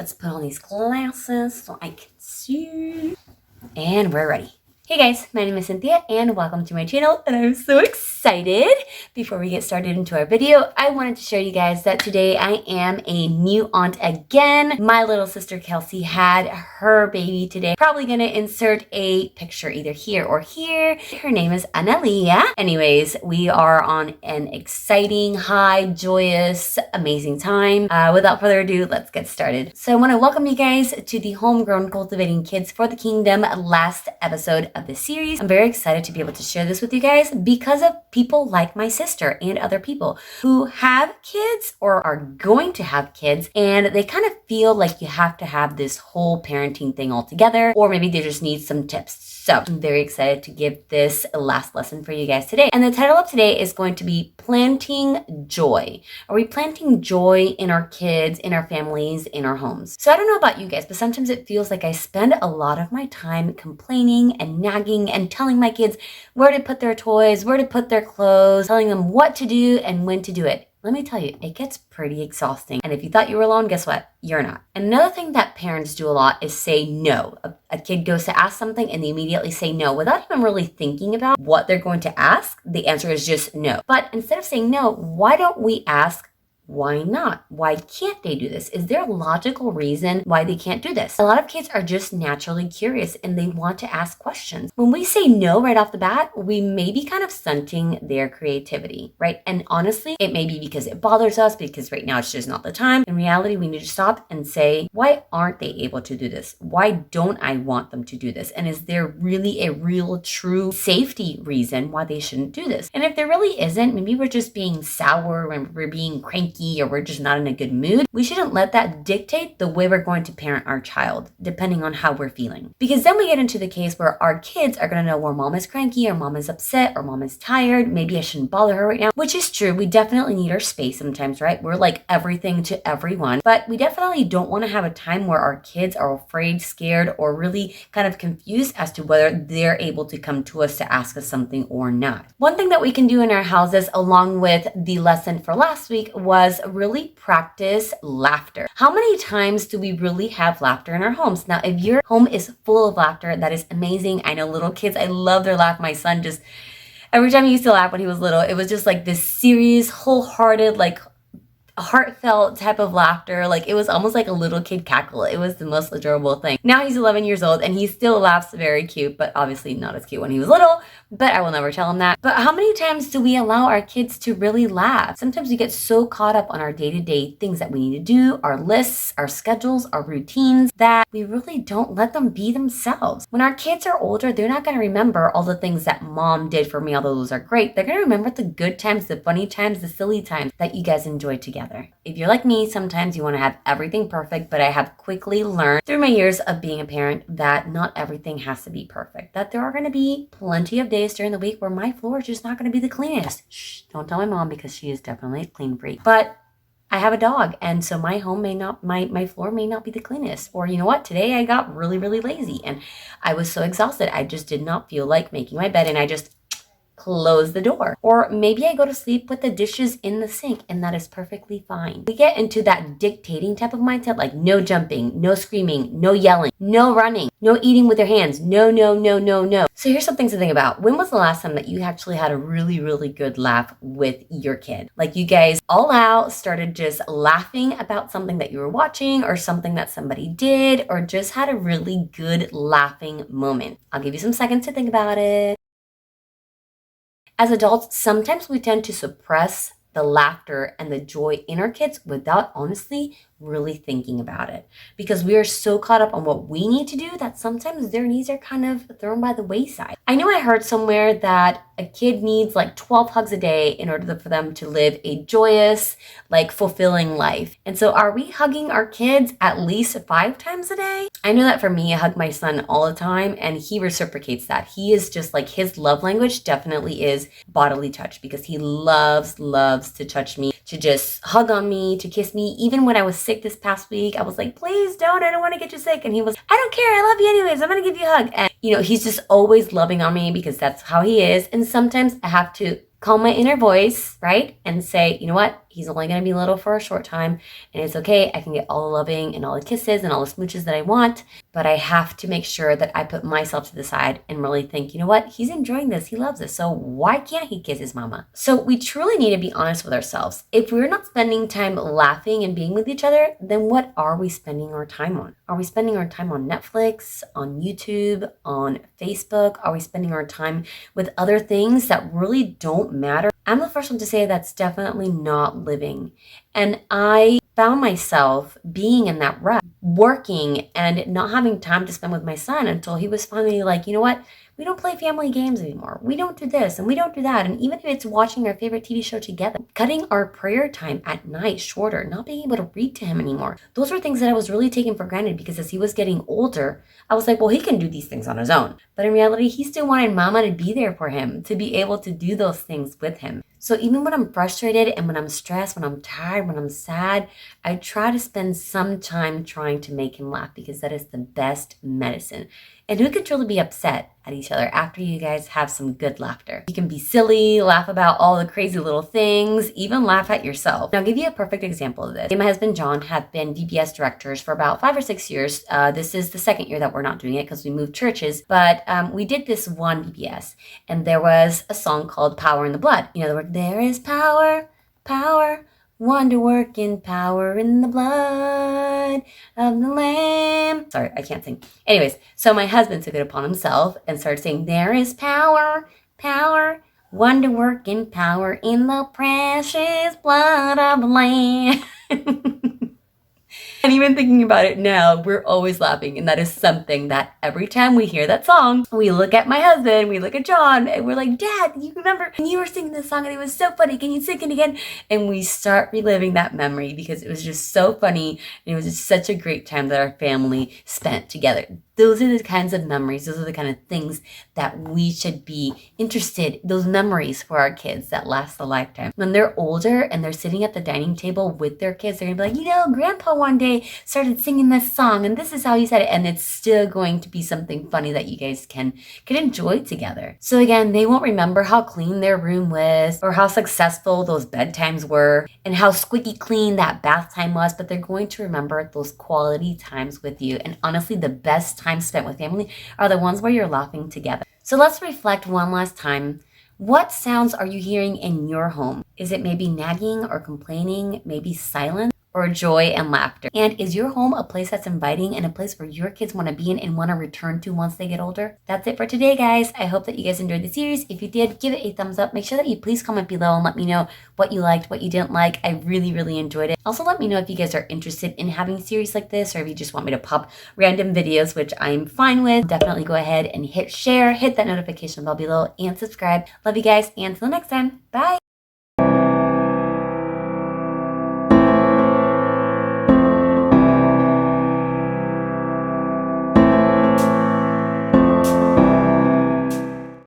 Let's put on these glasses so I can see. And we're ready. Hey guys, my name is Cynthia and welcome to my channel, and I'm so excited. Before we get started into our video, I wanted to show you guys that today I am a new aunt again. My little sister Kelsey had her baby today. Probably gonna insert a picture either here or here. Her name is Analia. Anyways, we are on an exciting, high, joyous, amazing time. Without further ado, let's get started. So I want to welcome you guys to the Homegrown Cultivating Kids for the Kingdom last episode of this series. I'm very excited to be able to share this with you guys because of people like my sister and other people who have kids or are going to have kids, and they kind of feel like you have to have this whole parenting thing all together, or maybe they just need some tips. So I'm very excited to give this a last lesson for you guys today. And the title of today is going to be Planting Joy. Are we planting joy in our kids, in our families, in our homes? So I don't know about you guys, but sometimes it feels like I spend a lot of my time complaining and nagging and telling my kids where to put their toys, where to put their clothes, telling them what to do and when to do it. Let me tell you, it gets pretty exhausting. And if you thought you were alone, guess what? You're not. And another thing that parents do a lot is say no. A kid goes to ask something and they immediately say no without even really thinking about what they're going to ask. The answer is just no. But instead of saying no, why don't we ask, why not? Why can't they do this? Is there a logical reason why they can't do this? A lot of kids are just naturally curious and they want to ask questions. When we say no right off the bat, we may be kind of stunting their creativity, right? And honestly, it may be because it bothers us, because right now it's just not the time. In reality, we need to stop and say, why aren't they able to do this? Why don't I want them to do this? And is there really a real, true safety reason why they shouldn't do this? And if there really isn't, maybe we're just being sour and we're being cranky, or we're just not in a good mood, we shouldn't let that dictate the way we're going to parent our child, depending on how we're feeling. Because then we get into the case where our kids are going to know where mom is cranky, or mom is upset, or mom is tired. Maybe I shouldn't bother her right now, which is true. We definitely need our space sometimes, right? We're like everything to everyone, but we definitely don't want to have a time where our kids are afraid, scared, or really kind of confused as to whether they're able to come to us to ask us something or not. One thing that we can do in our houses, along with the lesson for last week, was really practice laughter. How many times do we really have laughter in our homes? Now, if your home is full of laughter, that is amazing. I know little kids, I love their laugh. My son just, every time he used to laugh when he was little, it was just like this serious, wholehearted, like heartfelt type of laughter. Like it was almost like a little kid cackle. It was the most adorable thing. Now he's 11 years old and he still laughs very cute, but obviously not as cute when he was little, but I will never tell him that. But how many times do we allow our kids to really laugh? Sometimes we get so caught up on our day-to-day things that we need to do, our lists, our schedules, our routines, that we really don't let them be themselves. When our kids are older, they're not going to remember all the things that mom did for me, although those are great. They're going to remember the good times, the funny times, the silly times that you guys enjoyed together. If you're like me, sometimes you want to have everything perfect, but I have quickly learned through my years of being a parent that not everything has to be perfect. That there are going to be plenty of days during the week where my floor is just not going to be the cleanest. Shh, don't tell my mom because she is definitely a clean freak. But I have a dog, and so my home may not, my floor may not be the cleanest. Or you know what? Today I got really, really lazy and I was so exhausted. I just did not feel like making my bed, and I just close the door. Or maybe I go to sleep with the dishes in the sink, and that is perfectly fine. We get into that dictating type of mindset, like no jumping, no screaming, no yelling, no running, no eating with your hands, no, no, no, no, no. So here's something to think about. When was the last time that you actually had a really, really good laugh with your kid? Like you guys all out started just laughing about something that you were watching or something that somebody did, or just had a really good laughing moment. I'll give you some seconds to think about it. As adults, sometimes we tend to suppress the laughter and the joy in our kids without honestly really thinking about it, because we are so caught up on what we need to do that sometimes their needs are kind of thrown by the wayside. I know I heard somewhere that a kid needs like 12 hugs a day in order for them to live a joyous, like fulfilling life. And so are we hugging our kids at least 5 times a day? I know that for me, I hug my son all the time and he reciprocates that. He is just like, his love language definitely is bodily touch, because he loves to touch me, to just hug on me, to kiss me. Even when I was sick this past week, I was like, please don't, I don't want to get you sick. And he was, I don't care, I love you anyways, I'm going to give you a hug. And you know, he's just always loving on me because that's how he is. And sometimes I have to calm my inner voice, right? And say, you know what? He's only going to be little for a short time, and it's okay. I can get all the loving and all the kisses and all the smooches that I want, but I have to make sure that I put myself to the side and really think, you know what? He's enjoying this. He loves this. So why can't he kiss his mama? So we truly need to be honest with ourselves. If we're not spending time laughing and being with each other, then what are we spending our time on? Are we spending our time on Netflix, on YouTube, on Facebook? Are we spending our time with other things that really don't matter? I'm the first one to say that's definitely not living. And I found myself being in that rut, working and not having time to spend with my son until he was finally like, you know what? We don't play family games anymore. We don't do this and we don't do that. And even if it's watching our favorite TV show together, cutting our prayer time at night shorter, not being able to read to him anymore. Those were things that I was really taking for granted because as he was getting older, I was like, well, he can do these things on his own. But in reality, he still wanted mama to be there for him, to be able to do those things with him. So even when I'm frustrated and when I'm stressed, when I'm tired, when I'm sad, I try to spend some time trying to make him laugh because that is the best medicine. And who could truly be upset at each other after you guys have some good laughter? You can be silly, laugh about all the crazy little things, even laugh at yourself. Now, I'll give you a perfect example of this. Me and my husband, John, have been VBS directors for about 5 or 6 years. This is the second year that we're not doing it because we moved churches. But we did this one VBS, and there was a song called Power in the Blood. You know, the word, there is power, power, wonder working power in the blood of the Lamb. Sorry, I can't sing. Anyways, so my husband took it upon himself and started saying, there is power, power, wonder working power in the precious blood of the Lamb. And even thinking about it now, we're always laughing. And that is something that every time we hear that song, we look at my husband, we look at John, and we're like, Dad, you remember when you were singing this song and it was so funny? Can you sing it again? And we start reliving that memory because it was just so funny. And it was just such a great time that our family spent together. Those are the kinds of memories, those are the kind of things that we should be interested, those memories for our kids that last a lifetime. When they're older and they're sitting at the dining table with their kids, they're gonna be like, you know, Grandpa one day started singing this song and this is how he said it. And it's still going to be something funny that you guys can enjoy together. So again, they won't remember how clean their room was or how successful those bedtimes were and how squeaky clean that bath time was, but they're going to remember those quality times with you. And honestly, the best time spent with family are the ones where you're laughing together. So let's reflect one last time. What sounds are you hearing in your home? Is it maybe nagging or complaining, maybe silence? Or joy and laughter? And is your home a place that's inviting and a place where your kids want to be in and want to return to once they get older? That's it for today, guys. I hope that you guys enjoyed the series. If you did, give it a thumbs up. Make sure that you please comment below and let me know what you liked, what you didn't like. I really, really enjoyed it. Also, let me know if you guys are interested in having series like this or if you just want me to pop random videos, which I'm fine with. Definitely go ahead and hit share, hit that notification bell below, and subscribe. Love you guys, and until next time, bye!